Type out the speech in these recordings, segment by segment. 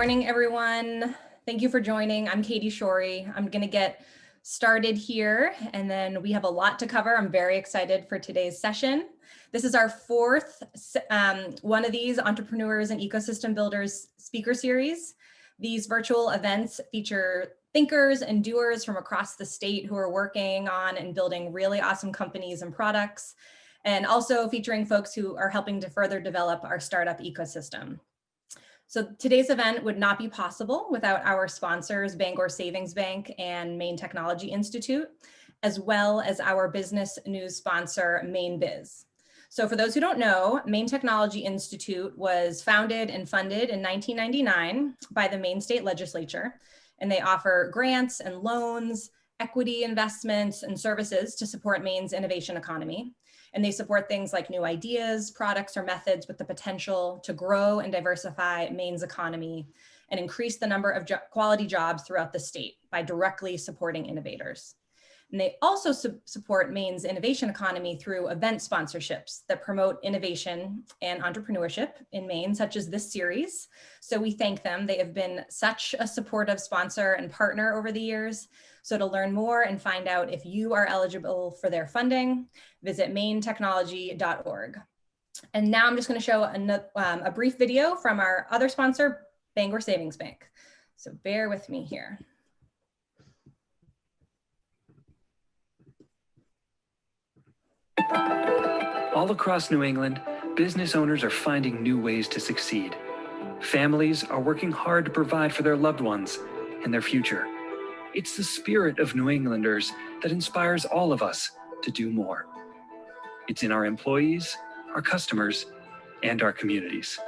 morning, everyone. Thank you for joining. I'm Katie Shorey. I'm going to get started here, and then we have a lot to cover. I'm very excited for today's session. This is our fourth one of these Entrepreneurs and Ecosystem Builders speaker series. These virtual events feature thinkers and doers from across the state who are working on and building really awesome companies and products, and also featuring folks who are helping to further develop our startup ecosystem. So today's event would not be possible without our sponsors, Bangor Savings Bank and Maine Technology Institute, as well as our business news sponsor, Maine Biz. So for those who don't know, Maine Technology Institute was founded and funded in 1999 by the Maine State Legislature, and they offer grants and loans, equity investments, and services to support Maine's innovation economy. And they support things like new ideas, products, or methods with the potential to grow and diversify Maine's economy and increase the number of quality jobs throughout the state by directly supporting innovators. And they also support Maine's innovation economy through event sponsorships that promote innovation and entrepreneurship in Maine, such as this series. So we thank them. They have been such a supportive sponsor and partner over the years. So to learn more and find out if you are eligible for their funding, visit mainetechnology.org. And now I'm just going to show a brief video from our other sponsor, Bangor Savings Bank. So bear with me here. All across New England, business owners are finding new ways to succeed. Families are working hard to provide for their loved ones and their future. It's the spirit of New Englanders that inspires all of us to do more. It's in our employees, our customers, and our communities.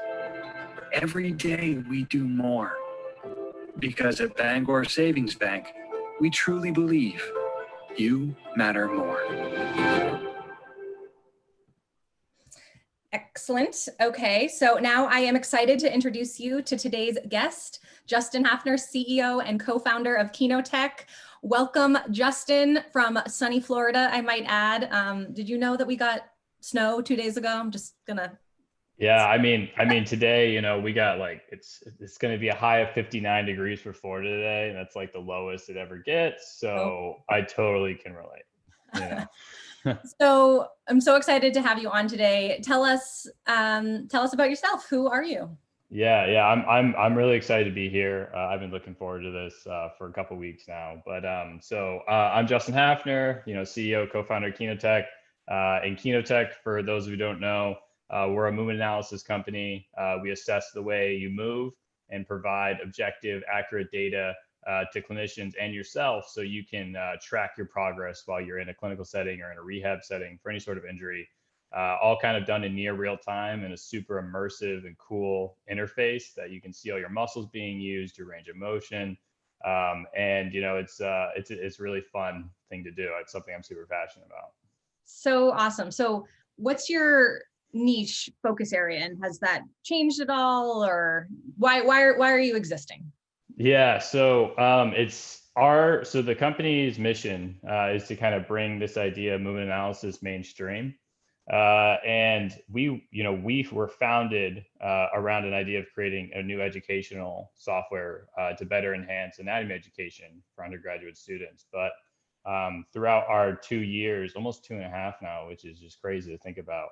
Every day we do more. Because at Bangor Savings Bank, we truly believe you matter more. Excellent. Okay, so now I am excited to introduce you to today's guest, Justin Hafner, CEO and co-founder of KinoTek. Welcome, Justin, from sunny Florida, I might add. Did you know that we got snow 2 days ago? I'm just gonna. Yeah, I mean, today, you know, we got like, it's going to be a high of 59 degrees for Florida today, and that's like the lowest it ever gets. So I totally can relate. Yeah. So I'm so excited to have you on today. Tell us about yourself. Who are you? Yeah, I'm really excited to be here. I've been looking forward to this for a couple of weeks now. But I'm Justin Hafner, you know, CEO, co-founder of KinoTek. And KinoTek, for those who don't know, we're a movement analysis company. We assess the way you move and provide objective, accurate data to clinicians and yourself, so you can track your progress while you're in a clinical setting or in a rehab setting for any sort of injury, all kind of done in near real time in a super immersive and cool interface that you can see all your muscles being used, your range of motion, and you know, it's a really fun thing to do. It's something I'm super passionate about. So awesome. So what's your niche focus area, and has that changed at all, or why are you existing? Yeah, so so the company's mission is to kind of bring this idea of movement analysis mainstream. And we were founded around an idea of creating a new educational software to better enhance anatomy education for undergraduate students. But throughout our 2 years, almost 2.5 now, which is just crazy to think about,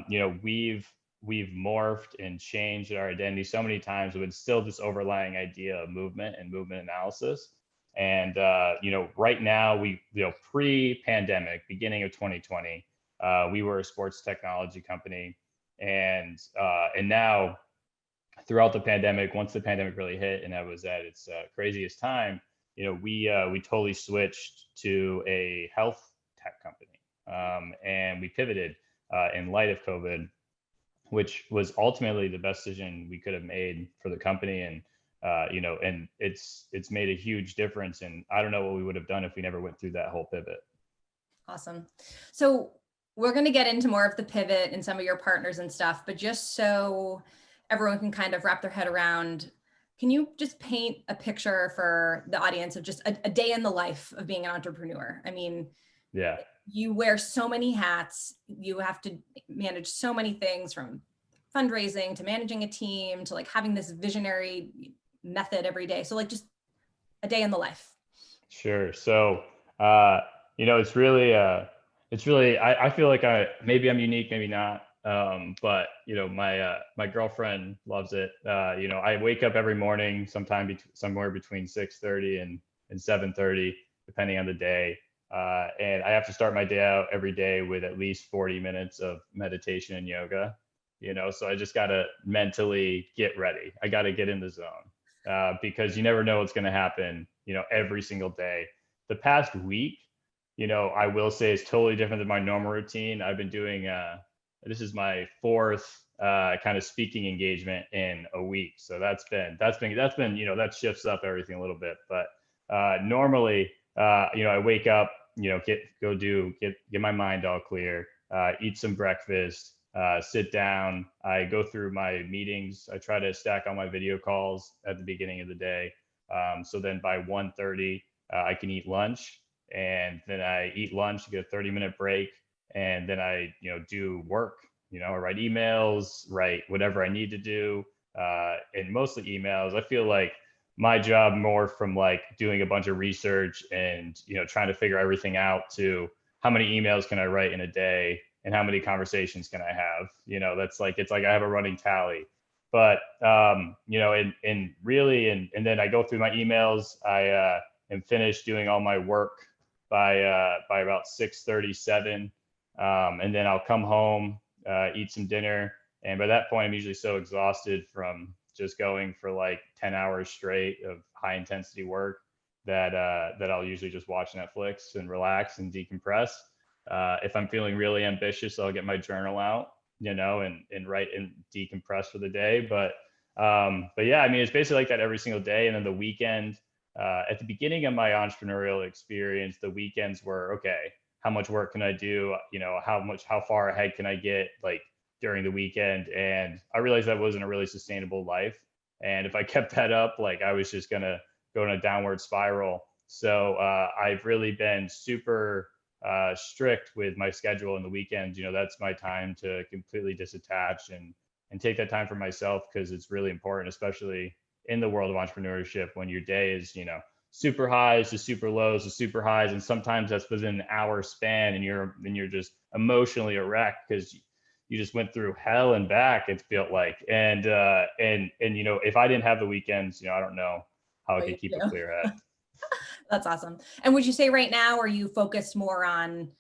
you know, we've morphed and changed our identity so many times with still this overlying idea of movement and movement analysis. And, you know, right now pre-pandemic, beginning of 2020, we were a sports technology company. And now throughout the pandemic, once the pandemic really hit and that was at its craziest time, you know, we totally switched to a health tech company. And we pivoted in light of COVID, which was ultimately the best decision we could have made for the company. And, you know, and it's made a huge difference. And I don't know what we would have done if we never went through that whole pivot. Awesome. So we're going to get into more of the pivot and some of your partners and stuff, but just so everyone can kind of wrap their head around, can you just paint a picture for the audience of just a day in the life of being an entrepreneur? I mean, yeah, you wear so many hats, you have to manage so many things, from fundraising to managing a team to like having this visionary method every day. So like just a day in the life. Sure. So, it's really, I feel like maybe I'm unique, maybe not. But my girlfriend loves it. I wake up every morning somewhere between 6:30 and 7:30, depending on the day. And I have to start my day out every day with at least 40 minutes of meditation and yoga, so I just got to mentally get ready. I got to get in the zone, because you never know what's going to happen, every single day. The past week, I will say is totally different than my normal routine. I've been doing, this is my fourth kind of speaking engagement in a week. So that shifts up everything a little bit. But normally, I wake up, get my mind all clear, eat some breakfast, sit down. I go through my meetings. I try to stack all my video calls at the beginning of the day. So then by 1:30, I can eat lunch, and then I eat lunch, get a 30-minute break, and then I, do work. I write emails, write whatever I need to do, and mostly emails. I feel like my job more from like doing a bunch of research and trying to figure everything out to how many emails can I write in a day and how many conversations can I have. That's like, it's like I have a running tally. But and then I go through my emails. I am finished doing all my work by about 6:37, and then I'll come home, eat some dinner, and by that point I'm usually so exhausted from just going for like 10 hours straight of high intensity work that I'll usually just watch Netflix and relax and decompress. If I'm feeling really ambitious, I'll get my journal out, and write and decompress for the day. But yeah, I mean, it's basically like that every single day. And then the weekend, at the beginning of my entrepreneurial experience, the weekends were, okay, how much work can I do? How far ahead can I get, like, during the weekend? And I realized that wasn't a really sustainable life. And if I kept that up, like, I was just gonna go in a downward spiral. So I've really been super strict with my schedule in the weekends. That's my time to completely disattach and take that time for myself, because it's really important, especially in the world of entrepreneurship, when your day is, super highs to super lows to super highs, and sometimes that's within an hour span, and you're just emotionally a wreck because you just went through hell and back, it felt like. And if I didn't have the weekends, I don't know how I could keep a clear head. That's awesome. And would you say right now, are you focused more on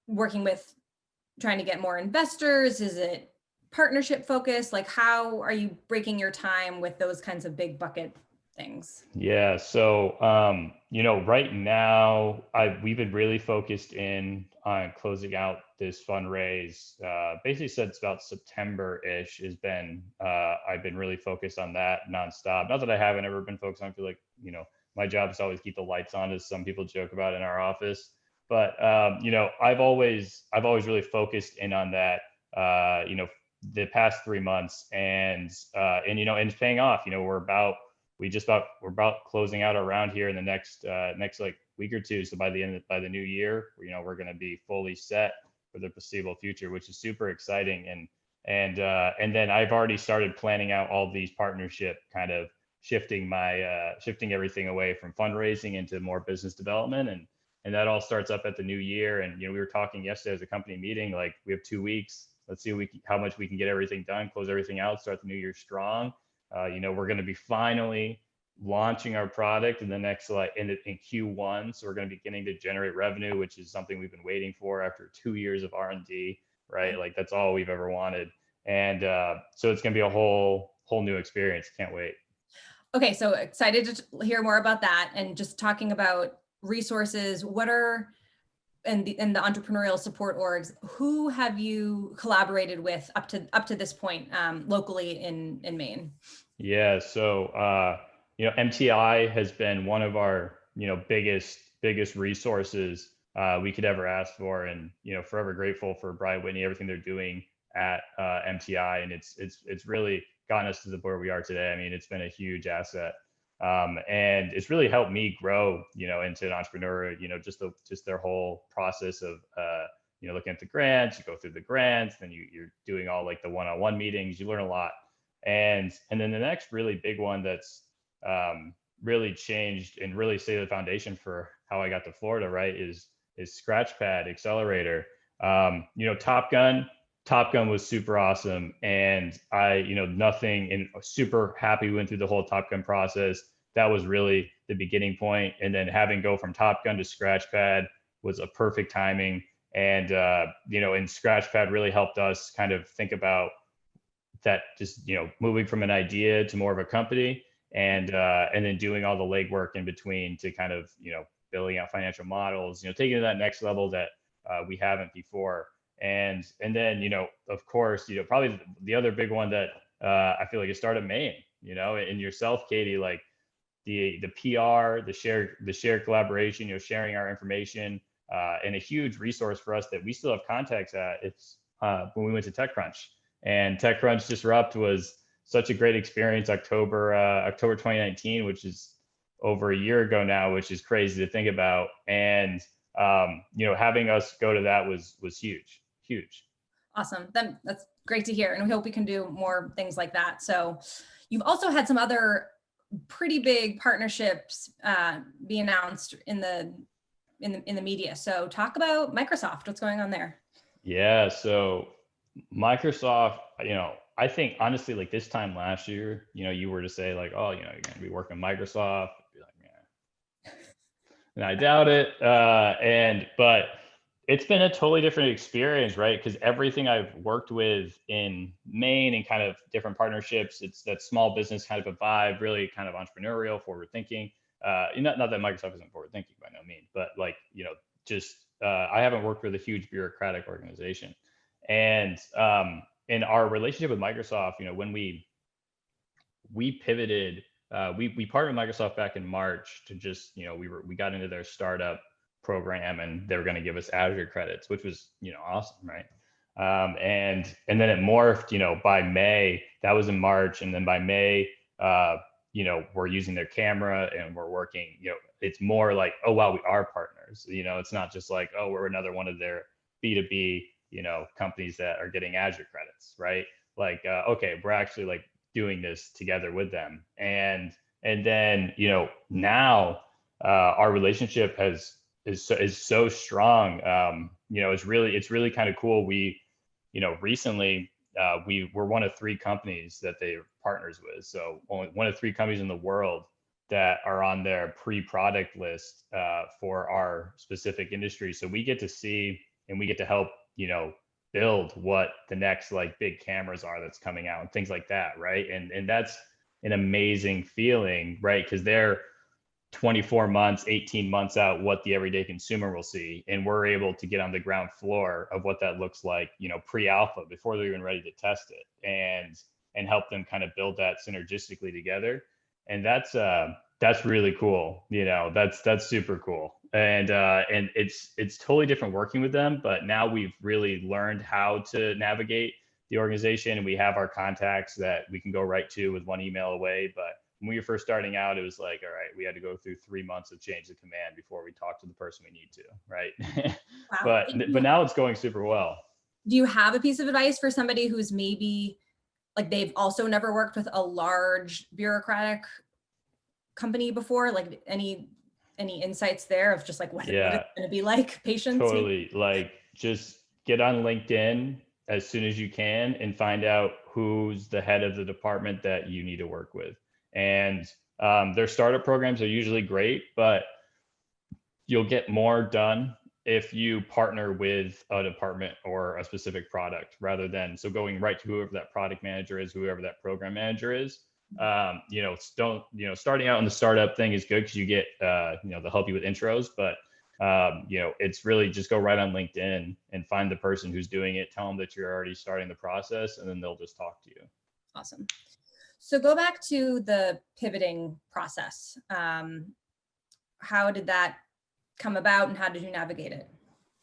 working with trying to get more investors? Is it partnership focused? Like, how are you breaking your time with those kinds of big bucket things? Yeah. So, right now we've been really focused in on closing out this fundraise. Basically since about September-ish I've been really focused on that nonstop. Not that I haven't ever been focused on, I feel like, my job is always keep the lights on, as some people joke about in our office. But, I've always really focused in on that, the past 3 months, and it's paying off. We're about closing out our round here in the next like week or two. So by the new year, we're going to be fully set for the foreseeable future, which is super exciting. And then I've already started planning out all these partnership, kind of shifting everything away from fundraising into more business development. And that all starts up at the new year. And, we were talking yesterday as a company meeting, like, we have 2 weeks. Let's see how much we can get everything done, close everything out, start the new year strong. We're going to be finally launching our product in the next, like, in Q1. So we're going to be beginning to generate revenue, which is something we've been waiting for after 2 years of R&D, right? Like, that's all we've ever wanted. And so it's going to be a whole new experience. Can't wait. Okay, so excited to hear more about that. And just talking about resources, what are and the entrepreneurial support orgs, who have you collaborated with up to this point, locally in Maine? Yeah, so MTI has been one of our biggest resources we could ever ask for, and forever grateful for Brian Whitney, everything they're doing at MTI, and it's really gotten us to the point we are today. I mean, it's been a huge asset, and it's really helped me grow into an entrepreneur. Just their whole process of looking at the grants, you go through the grants, then you're doing all like the one-on-one meetings, you learn a lot. And then the next really big one that's really changed and really set the foundation for how I got to Florida, right, is Pad Accelerator. Top Gun was super awesome, and I, nothing, and super happy we went through the whole Top Gun process. That was really the beginning point, and then having go from Top Gun to Scratchpad was a perfect timing. And and Scratchpad really helped us kind of think about that, just moving from an idea to more of a company, and then doing all the legwork in between to kind of building out financial models, taking it to that next level that we haven't before. And then of course probably the other big one that I feel like is started Maine, and yourself, Katie, like the PR, the shared collaboration, sharing our information, and a huge resource for us that we still have contacts at. It's when we went to TechCrunch, and TechCrunch Disrupt was such a great experience. October 2019, which is over a year ago now, which is crazy to think about. And having us go to that was huge. Awesome. That's great to hear. And we hope we can do more things like that. So you've also had some other pretty big partnerships be announced in the media. So talk about Microsoft. What's going on there? Yeah. So Microsoft, I think honestly, like this time last year, you were to say like, oh, you're going to be working with Microsoft. I'd be like, yeah. And I doubt it. But it's been a totally different experience, right? Because everything I've worked with in Maine and kind of different partnerships, it's that small business kind of a vibe, really kind of entrepreneurial, forward thinking. Not that Microsoft isn't forward thinking by no means, but like, I haven't worked with a huge bureaucratic organization. And in our relationship with Microsoft, when we pivoted, we partnered with Microsoft back in March to just, we got into their startup program, and they were going to give us Azure credits, which was, awesome, right? And then it morphed, by May. That was in March, and then by May, we're using their camera and we're working. It's more like, oh wow, we are partners. It's not just like, oh, we're another one of their B2B, companies that are getting Azure credits, right? Like, okay, we're actually like doing this together with them, and then now our relationship is so strong. It's really kind of cool. We, recently we were one of 3 companies that they're partners with. So only one of 3 companies in the world that are on their pre-product list for our specific industry. So we get to see and we get to help, build what the next like big cameras are that's coming out and things like that, right? And that's an amazing feeling, right? Because they're 24 months, 18 months out what the everyday consumer will see. And we're able to get on the ground floor of what that looks like, pre-alpha, before they're even ready to test it, and help them kind of build that synergistically together. And that's really cool. That's super cool. And it's totally different working with them, but now we've really learned how to navigate the organization, and we have our contacts that we can go right to with one email away. But when we were first starting out, it was like, all right, we had to go through 3 months of change of command before we talk to the person we need to, right? Wow. but now it's going super well. Do you have a piece of advice for somebody who's maybe like they've also never worked with a large bureaucratic company before? Like any insights there of just like what it's going to be like? Patience? Totally. Like just get on LinkedIn as soon as you can and find out who's the head of the department that you need to work with. And their startup programs are usually great, but you'll get more done if you partner with a department or a specific product, rather than going right to whoever that product manager is, whoever that program manager is. Starting out in the startup thing is good because you get, they'll help you with intros, but it's really just go right on LinkedIn and find the person who's doing it, tell them that you're already starting the process, and then they'll just talk to you. Awesome. So go back to the pivoting process. How did that come about, and how did you navigate it?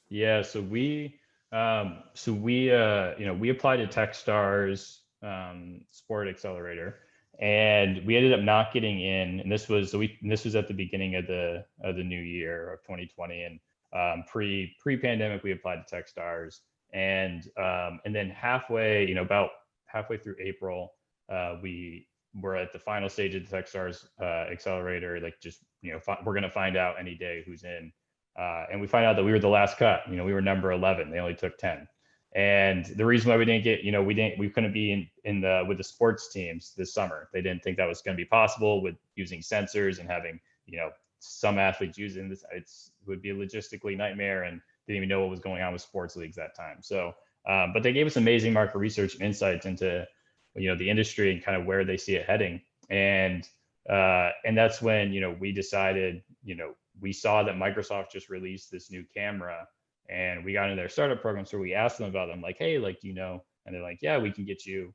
Yeah, so we applied to Techstars Sport Accelerator, and we ended up not getting in. And this was at the beginning of the new year of 2020, and pre-pandemic, we applied to Techstars, and then halfway, about halfway through April, we were at the final stage of the Techstars accelerator. Like, just we're gonna find out any day who's in, and we find out that we were the last cut. We were number 11. They only took 10. And the reason why we didn't get, we couldn't be with the sports teams this summer. They didn't think that was going to be possible with using sensors and having, some athletes using this. It would be a logistically nightmare, and didn't even know what was going on with sports leagues that time. So, but they gave us amazing market research and insights into, the industry and kind of where they see it heading. And that's when, we decided, we saw that Microsoft just released this new camera. And we got into their startup program. So we asked them about them, like, hey, like, and they're like, yeah, we can get you,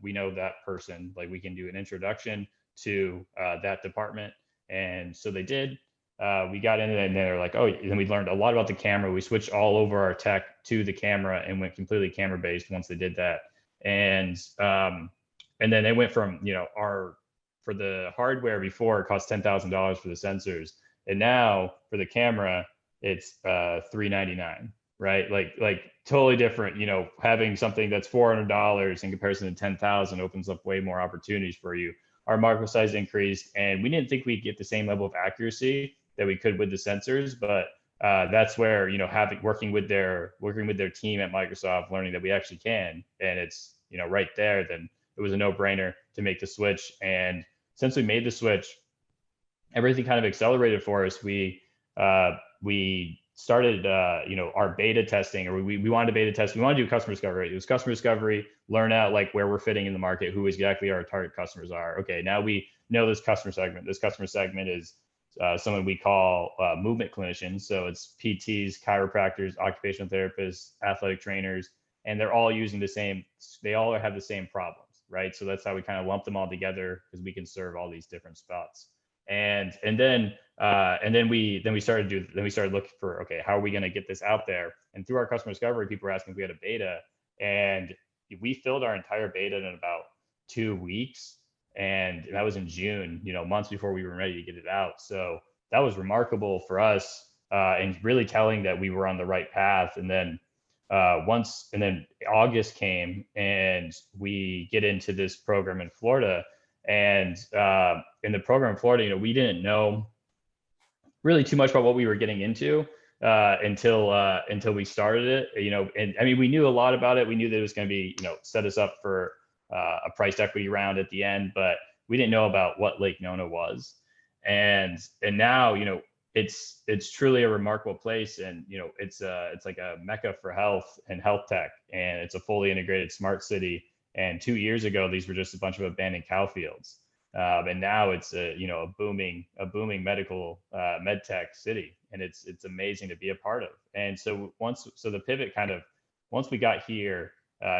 we know that person, like, we can do an introduction to that department. And so they did. We got into it, and they're like, oh, and then we learned a lot about the camera. We switched all over our tech to the camera and went completely camera based once they did that. And then they went from, for the hardware before, it cost $10,000 for the sensors. And now for the camera, it's $399, right? Like totally different. Having something that's $400 in comparison to 10,000 opens up way more opportunities for you. Our market size increased, and we didn't think we'd get the same level of accuracy that we could with the sensors, but that's where working with their team at Microsoft, learning that we actually can, and it's right there. Then it was a no-brainer to make the switch. And since we made the switch, everything kind of accelerated for us. We started, our beta testing, or we wanted to beta test. We wanted to do customer discovery. It was customer discovery, learn out like where we're fitting in the market, who exactly our target customers are. Okay, now we know this customer segment. This customer segment is someone we call movement clinicians. So it's PTs, chiropractors, occupational therapists, athletic trainers, and they're all using they all have the same problems, right? So that's how we kind of lump them all together, because we can serve all these different spots. And then we started looking for, okay, how are we going to get this out there? And through our customer discovery, people were asking if we had a beta, and we filled our entire beta in about 2 weeks. And that was in June, months before we were ready to get it out. So that was remarkable for us, and really telling that we were on the right path. And then August came, and we get into this program in Florida. And in the program in Florida, we didn't know really too much about what we were getting into until we started it. And I mean, we knew a lot about it. We knew that it was going to be, set us up for a priced equity round at the end, but we didn't know about what Lake Nona was. And now, it's truly a remarkable place, and it's like a mecca for health and health tech, and it's a fully integrated smart city. And 2 years ago, these were just a bunch of abandoned cow fields. And now it's a booming medical med tech city, and it's amazing to be a part of. And so the pivot once we got here,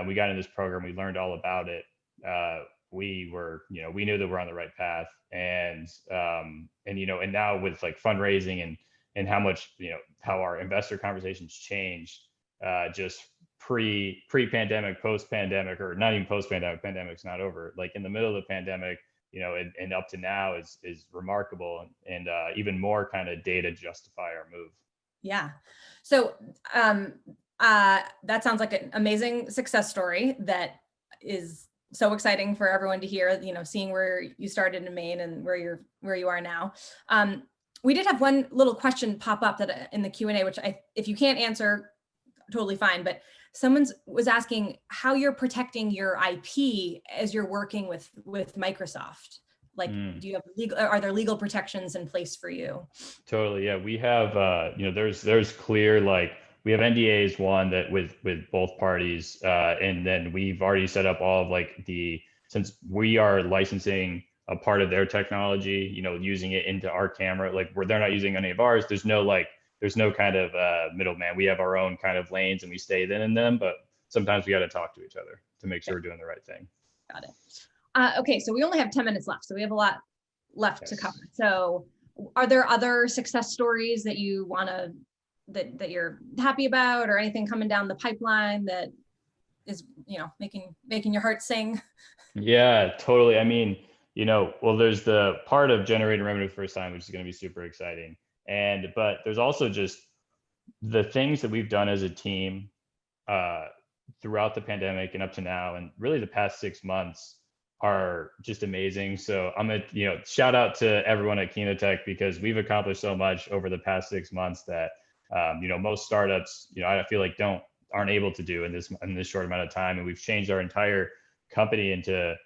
we got in this program, we learned all about it. We knew that we're on the right path, and now with like fundraising and how much, how our investor conversations changed, just pre-pandemic, post-pandemic, or not even post-pandemic, pandemic's not over, like in the middle of the pandemic, and up to now is remarkable, and even more kind of data justify our move. Yeah. So that sounds like an amazing success story that is so exciting for everyone to hear, seeing where you started in Maine and where you are now. We did have one little question pop up that in the Q&A, which if you can't answer, totally fine, but someone was asking how you're protecting your IP as you're working with Microsoft. Like, do you have are there legal protections in place for you? Totally. Yeah, we have, there's clear, like, we have NDAs, one that with both parties, and then we've already set up all of like since we are licensing a part of their technology, using it into our camera, like they're not using any of ours. There's no kind of middleman. We have our own kind of lanes, and we stay in them, but sometimes we got to talk to each other to make sure we're doing the right thing. Got it. Okay, so we only have 10 minutes left, so we have a lot left to cover. So are there other success stories that you want to, that you're happy about, or anything coming down the pipeline that is, making your heart sing? Yeah, totally. I mean, well, there's the part of generating revenue first time, which is going to be super exciting. But there's also just the things that we've done as a team throughout the pandemic and up to now, and really the past 6 months, are just amazing. So I'm gonna, shout out to everyone at KinoTek, because we've accomplished so much over the past 6 months that most startups, I feel like aren't able to do in this short amount of time. And we've changed our entire company into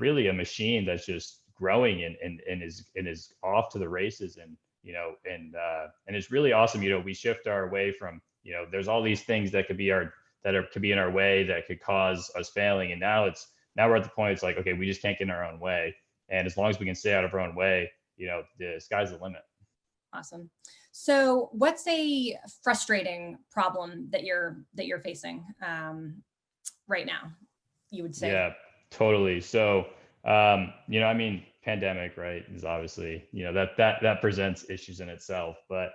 really a machine that's just growing and is off to the races. And and it's really awesome. We shift our way from, there's all these things that could be in our way that could cause us failing, and now we're at the point, it's like, okay, we just can't get in our own way, and as long as we can stay out of our own way, the sky's the limit. Awesome. So what's a frustrating problem that you're facing right now, you would say? Yeah, totally. So pandemic, right, is obviously, that presents issues in itself. But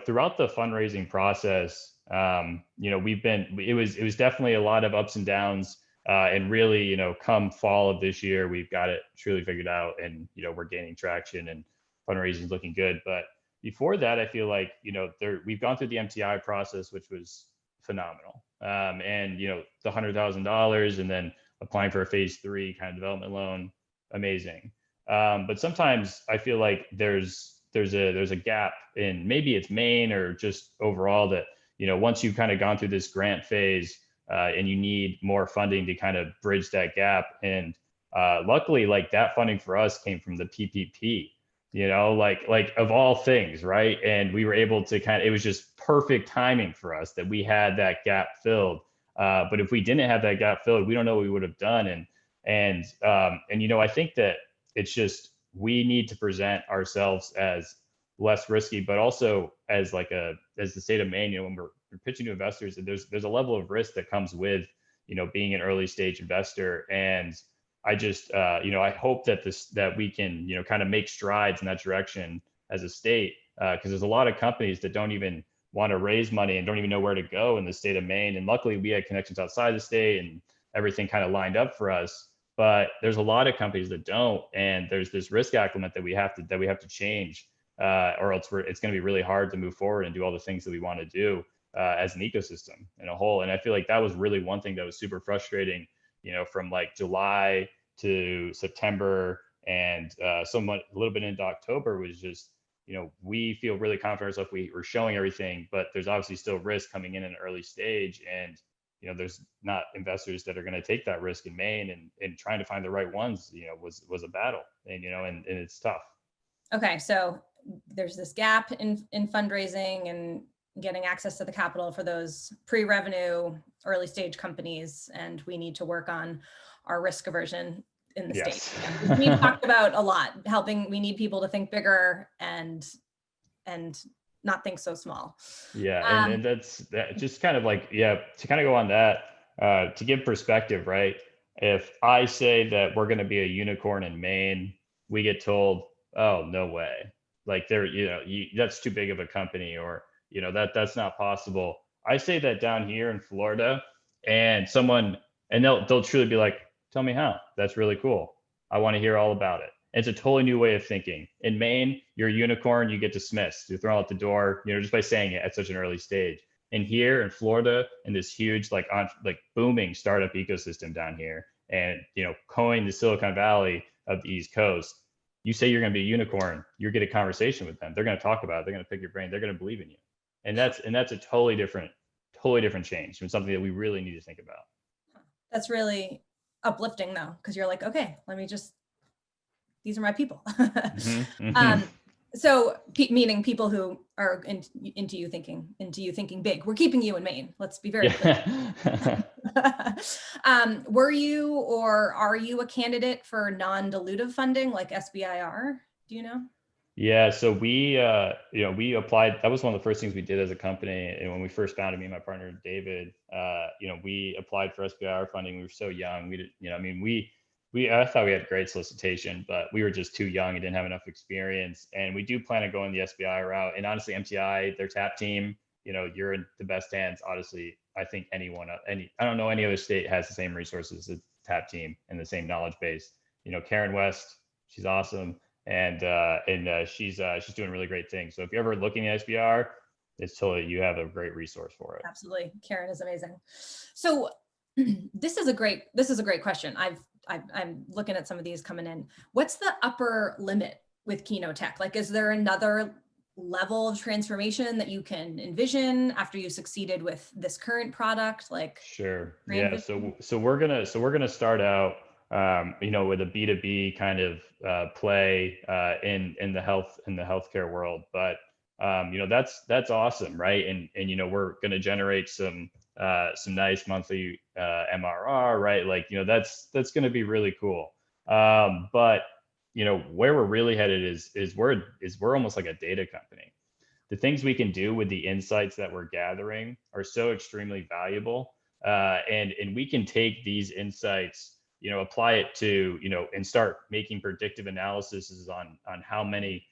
throughout the fundraising process, it was definitely a lot of ups and downs. And really, come fall of this year, we've got it truly figured out, and we're gaining traction, and fundraising is looking good. But before that, I feel like we've gone through the MTI process, which was phenomenal, and the $100,000, and then applying for a phase 3 kind of development loan, amazing. But sometimes I feel like there's a gap in, maybe it's Maine or just overall, that once you've kind of gone through this grant phase, and you need more funding to kind of bridge that gap. And luckily, like, that funding for us came from the PPP, like of all things, right? And we were able to it was just perfect timing for us that we had that gap filled. But if we didn't have that gap filled, we don't know what we would have done. And I think that it's just, we need to present ourselves as less risky, but also as the state of Maine, when we're pitching to investors, there's a level of risk that comes with being an early stage investor. And I just I hope that we can kind of make strides in that direction as a state, because there's a lot of companies that don't even want to raise money and don't even know where to go in the state of Maine. And luckily, we had connections outside the state, and everything kind of lined up for us. But there's a lot of companies that don't, and there's this risk acclimate that we have to change, or else it's going to be really hard to move forward and do all the things that we want to do as an ecosystem in a whole. And I feel like that was really one thing that was super frustrating, from like July to September, and somewhat a little bit into October, was just, we feel really confident ourselves. We're showing everything, but there's obviously still risk coming in an early stage. And there's not investors that are going to take that risk in Maine, and trying to find the right ones, was a battle, and and it's tough. Okay, so there's this gap in fundraising and getting access to the capital for those pre-revenue early stage companies, and we need to work on our risk aversion in the Yes. state. We've talked about a lot, we need people to think bigger and not think so small. Yeah, and that's just kind of like, to kind of go on that, to give perspective, right? If I say that we're going to be a unicorn in Maine, we get told, oh, no way. Like, that's too big of a company, or, that's not possible. I say that down here in Florida, and they'll truly be like, tell me how. That's really cool. I want to hear all about it. It's a totally new way of thinking. In Maine, you're a unicorn, you get dismissed. You're thrown out the door, just by saying it at such an early stage. And here in Florida, in this huge, like booming startup ecosystem down here, and coined the Silicon Valley of the East Coast, you say you're going to be a unicorn, you get a conversation with them. They're going to talk about it. They're going to pick your brain. They're going to believe in you. And that's a totally different change, and something that we really need to think about. That's really uplifting, though, because you're like, okay, these are my people. So meaning people who are into you thinking big. We're keeping you in Maine. Let's be very clear. Were you, or are you, a candidate for non-dilutive funding like SBIR? Do you know? Yeah, so we applied. That was one of the first things we did as a company. And when we first founded, me and my partner David, we applied for SBIR funding. We were so young. We did, I thought we had great solicitation, but we were just too young and didn't have enough experience. And we do plan on going the SBI route. And honestly, MTI, their TAP team, you're in the best hands. Honestly, I think I don't know any other state has the same resources as TAP team and the same knowledge base. Karen West, she's awesome. And she's doing really great things. So if you're ever looking at SBR, it's totally, you have a great resource for it. Absolutely. Karen is amazing. So this is a great question. I'm looking at some of these coming in. What's the upper limit with KinoTek? Like, is there another level of transformation that you can envision after you succeeded with this current product? Like, Sure. Yeah. So we're gonna start out, with a B2B kind of play in the healthcare world. But that's awesome, right? And we're gonna generate some nice monthly MRR, right? Like that's gonna be really cool. But where we're really headed is we're almost like a data company. The things we can do with the insights that we're gathering are so extremely valuable, and we can take these insights, apply it to, and start making predictive analysis on how many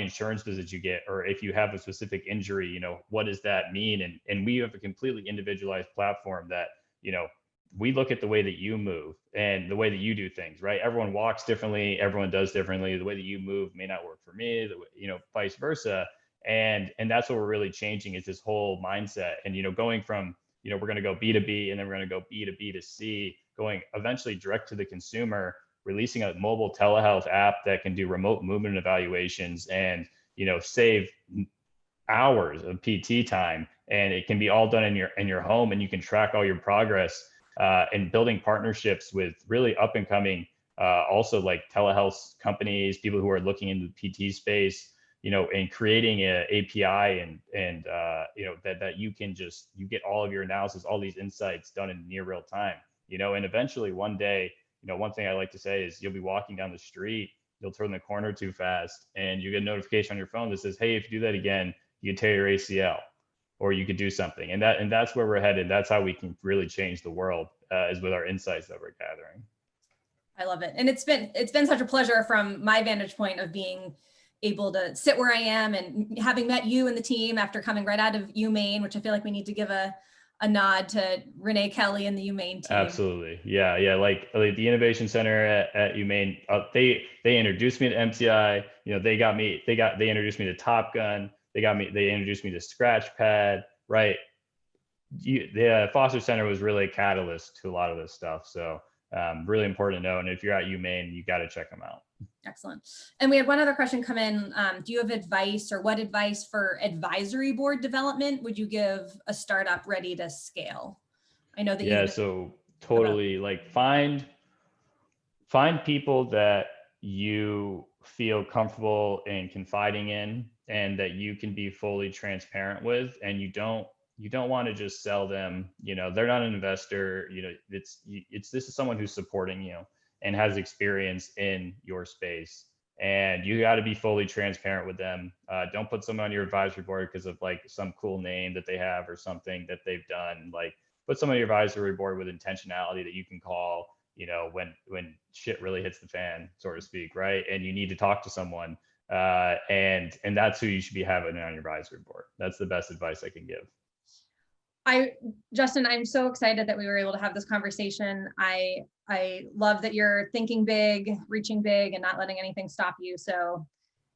insurance visits you get, or if you have a specific injury, what does that mean? And we have a completely individualized platform that, we look at the way that you move and the way that you do things, right? Everyone walks differently, everyone does differently. The way that you move may not work for me, vice versa. And that's what we're really changing, is this whole mindset. And going from, we're going to go B2B, and then we're going to go B2B to C, going eventually direct to the consumer, releasing a mobile telehealth app that can do remote movement evaluations and save hours of PT time, and it can be all done in your home, and you can track all your progress, and building partnerships with really up and coming, also like telehealth companies, people who are looking into the PT space, and creating an API and that you get all of your analysis, all these insights done in near real time, and eventually one day, one thing I like to say is you'll be walking down the street, you'll turn the corner too fast, and you get a notification on your phone that says, hey, if you do that again, you could tear your ACL, or you could do something. And that's where we're headed. That's how we can really change the world, is with our insights that we're gathering. I love it. And it's been such a pleasure from my vantage point of being able to sit where I am and having met you and the team after coming right out of Maine, which I feel like we need to give a nod to Renee Kelly and the Maine team. Absolutely. Yeah. Like the Innovation Center at Maine, they introduced me to MTI, they introduced me to Top Gun. They introduced me to Scratchpad, right? The Foster Center was really a catalyst to a lot of this stuff. So really important to know. And if you're at Maine, you got to check them out. Excellent. And we had one other question come in. Do you have advice, or what advice for advisory board development would you give a startup ready to scale? I know that. Yeah. So totally, like find people that you feel comfortable in confiding in, and that you can be fully transparent with, and you don't want to just sell them, they're not an investor, this is someone who's supporting you and has experience in your space, and you got to be fully transparent with them. Don't put someone on your advisory board because of like some cool name that they have or something that they've done. Like put someone on your advisory board with intentionality that you can call, when shit really hits the fan, so to speak, right? And you need to talk to someone, and that's who you should be having on your advisory board. That's the best advice I can give. Justin, I'm so excited that we were able to have this conversation. I love that you're thinking big, reaching big, and not letting anything stop you. So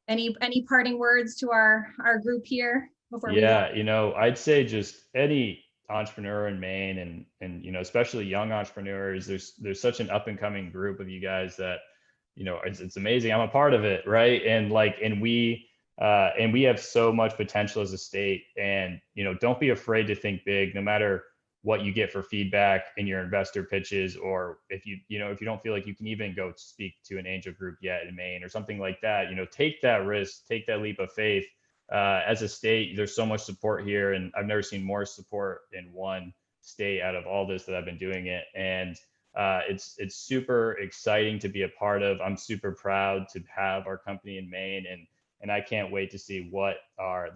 any parting words to our group here before we go? I'd say just any entrepreneur in Maine, and especially young entrepreneurs, there's such an up and coming group of you guys that it's amazing. I'm a part of it, right? And we have so much potential as a state, and don't be afraid to think big, no matter what you get for feedback in your investor pitches, or if you don't feel like you can even go speak to an angel group yet in Maine or something like that. Take that risk, take that leap of faith. As a state, there's so much support here, and I've never seen more support in one state out of all this that I've been doing it. And it's super exciting to be a part of. I'm super proud to have our company in Maine, and I can't wait to see what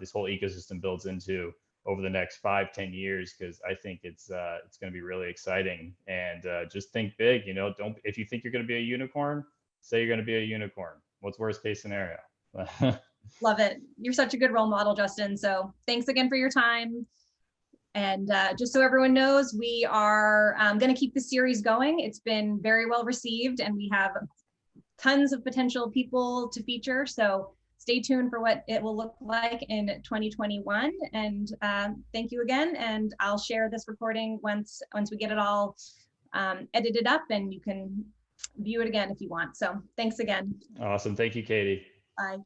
this whole ecosystem builds into over the next 5-10 years, because I think it's going to be really exciting. And just think big. If you think you're going to be a unicorn, say you're going to be a unicorn. What's worst case scenario? Love it. You're such a good role model, Justin. So thanks again for your time. And just so everyone knows, we are going to keep the series going. It's been very well received, and we have tons of potential people to feature. So stay tuned for what it will look like in 2021. And thank you again. And I'll share this recording once we get it all edited up, and you can view it again if you want. So thanks again. Awesome. Thank you, Katie. Bye.